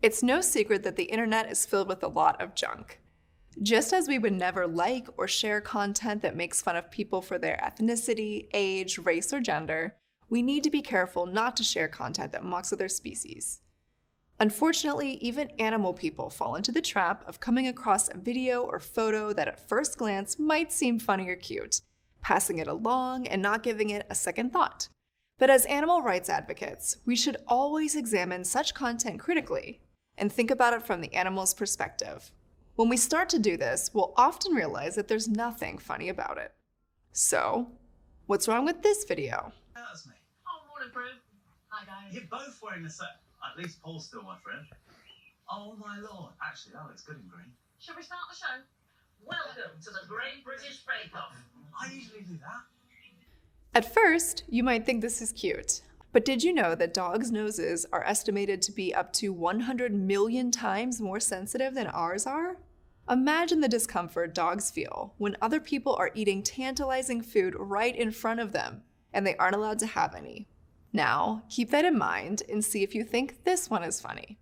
It's no secret that the internet is filled with a lot of junk. Just as we would never like or share content that makes fun of people for their ethnicity, age, race, or gender, we need to be careful not to share content that mocks other species. Unfortunately, even animal people fall into the trap of coming across a video or photo that at first glance might seem funny or cute, passing it along and not giving it a second thought. But as animal rights advocates, we should always examine such content critically and think about it from the animal's perspective. When we start to do this, we'll often realize that there's nothing funny about it. So, what's wrong with this video? That's me. Oh, morning, Prue. Hi, guys. You're both wearing the same. At least Paul's still my friend. Oh my lord. Actually, that looks good in green. Shall we start the show? Welcome to the Great British Bake Off. I usually do that. At first, you might think this is cute. But did you know that dogs' noses are estimated to be up to 100 million times more sensitive than ours are? Imagine the discomfort dogs feel when other people are eating tantalizing food right in front of them, and they aren't allowed to have any. Now, keep that in mind and see if you think this one is funny.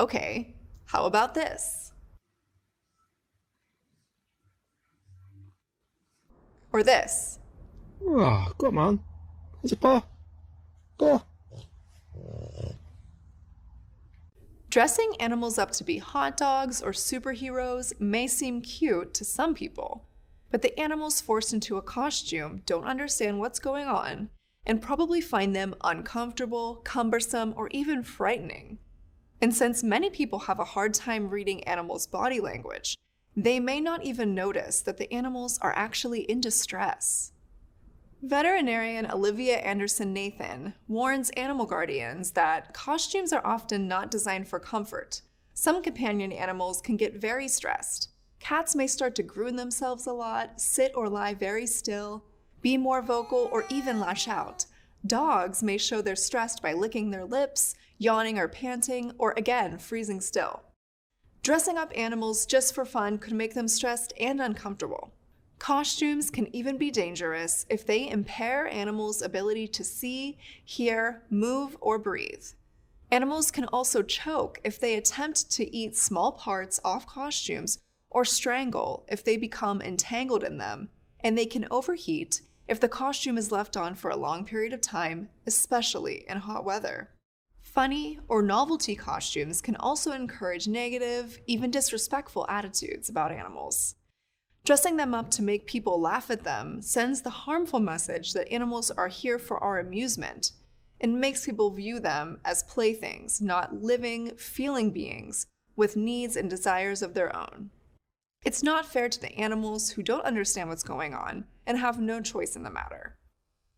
Okay, how about this? Or this? Oh, come on. It's a paw. Go. Dressing animals up to be hot dogs or superheroes may seem cute to some people, but the animals forced into a costume don't understand what's going on and probably find them uncomfortable, cumbersome, or even frightening. And since many people have a hard time reading animals' body language, they may not even notice that the animals are actually in distress. Veterinarian Olivia Anderson Nathan warns animal guardians that costumes are often not designed for comfort. Some companion animals can get very stressed. Cats may start to groom themselves a lot, sit or lie very still, be more vocal, or even lash out. Dogs may show they're stressed by licking their lips, yawning or panting, or again, freezing still. Dressing up animals just for fun could make them stressed and uncomfortable. Costumes can even be dangerous if they impair animals' ability to see, hear, move, or breathe. Animals can also choke if they attempt to eat small parts off costumes or strangle if they become entangled in them, and they can overheat if the costume is left on for a long period of time, especially in hot weather. Funny or novelty costumes can also encourage negative, even disrespectful attitudes about animals. Dressing them up to make people laugh at them sends the harmful message that animals are here for our amusement and makes people view them as playthings, not living, feeling beings with needs and desires of their own. It's not fair to the animals who don't understand what's going on and have no choice in the matter.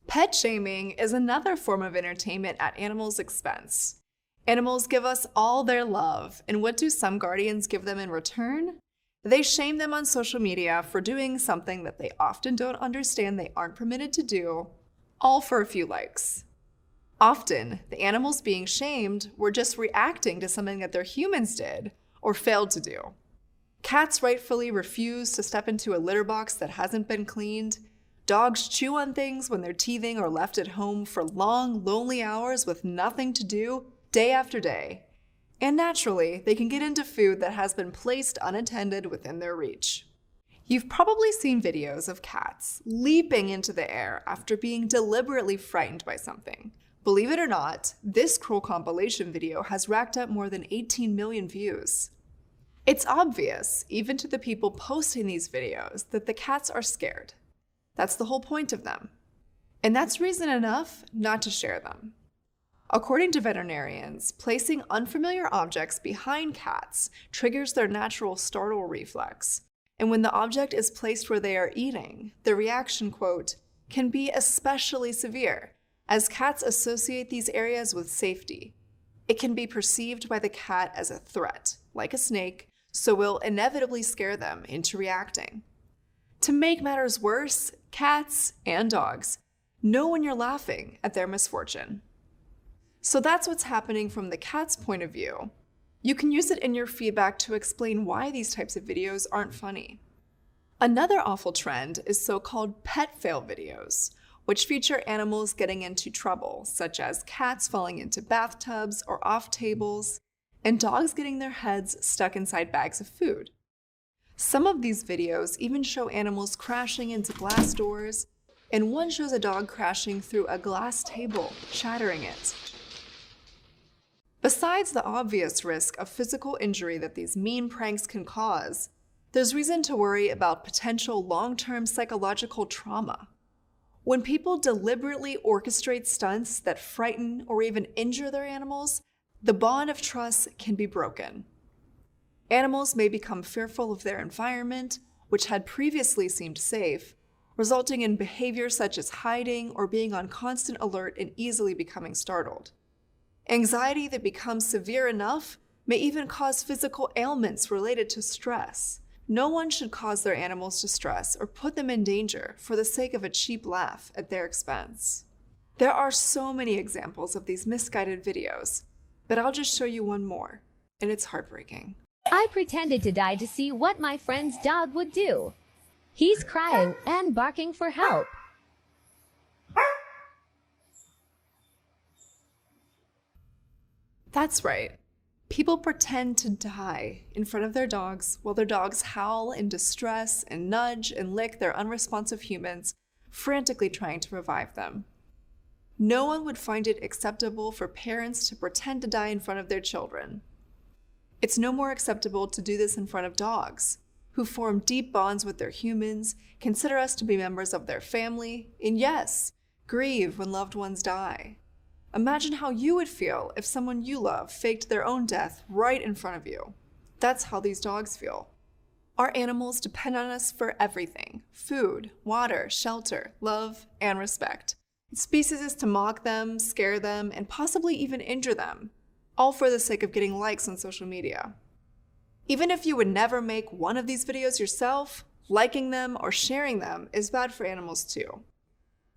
Pet shaming is another form of entertainment at animals' expense. Animals give us all their love, and what do some guardians give them in return? They shame them on social media for doing something that they often don't understand they aren't permitted to do, all for a few likes. Often, the animals being shamed were just reacting to something that their humans did or failed to do. Cats rightfully refuse to step into a litter box that hasn't been cleaned. Dogs chew on things when they're teething or left at home for long, lonely hours with nothing to do, day after day. And naturally, they can get into food that has been placed unattended within their reach. You've probably seen videos of cats leaping into the air after being deliberately frightened by something. Believe it or not, this cruel compilation video has racked up more than 18 million views. It's obvious, even to the people posting these videos, that the cats are scared. That's the whole point of them. And that's reason enough not to share them. According to veterinarians, placing unfamiliar objects behind cats triggers their natural startle reflex. And when the object is placed where they are eating, the reaction, quote, can be especially severe, as cats associate these areas with safety. It can be perceived by the cat as a threat, like a snake, so will inevitably scare them into reacting. To make matters worse, cats and dogs know when you're laughing at their misfortune. So that's what's happening from the cat's point of view. You can use it in your feedback to explain why these types of videos aren't funny. Another awful trend is so-called pet fail videos, which feature animals getting into trouble, such as cats falling into bathtubs or off tables, and dogs getting their heads stuck inside bags of food. Some of these videos even show animals crashing into glass doors, and one shows a dog crashing through a glass table, shattering it. Besides the obvious risk of physical injury that these mean pranks can cause, there's reason to worry about potential long-term psychological trauma. When people deliberately orchestrate stunts that frighten or even injure their animals, the bond of trust can be broken. Animals may become fearful of their environment, which had previously seemed safe, resulting in behavior such as hiding or being on constant alert and easily becoming startled. Anxiety that becomes severe enough may even cause physical ailments related to stress. No one should cause their animals distress or put them in danger for the sake of a cheap laugh at their expense. There are so many examples of these misguided videos, but I'll just show you one more, and it's heartbreaking. I pretended to die to see what my friend's dog would do. He's crying and barking for help. That's right. People pretend to die in front of their dogs while their dogs howl in distress and nudge and lick their unresponsive humans, frantically trying to revive them. No one would find it acceptable for parents to pretend to die in front of their children. It's no more acceptable to do this in front of dogs, who form deep bonds with their humans, consider us to be members of their family, and yes, grieve when loved ones die. Imagine how you would feel if someone you love faked their own death right in front of you. That's how these dogs feel. Our animals depend on us for everything: food, water, shelter, love, and respect. Its species is to mock them, scare them, and possibly even injure them, all for the sake of getting likes on social media. Even if you would never make one of these videos yourself, liking them or sharing them is bad for animals too.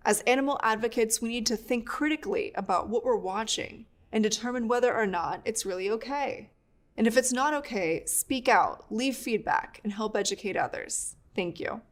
As animal advocates, we need to think critically about what we're watching and determine whether or not it's really okay. And if it's not okay, speak out, leave feedback, and help educate others. Thank you.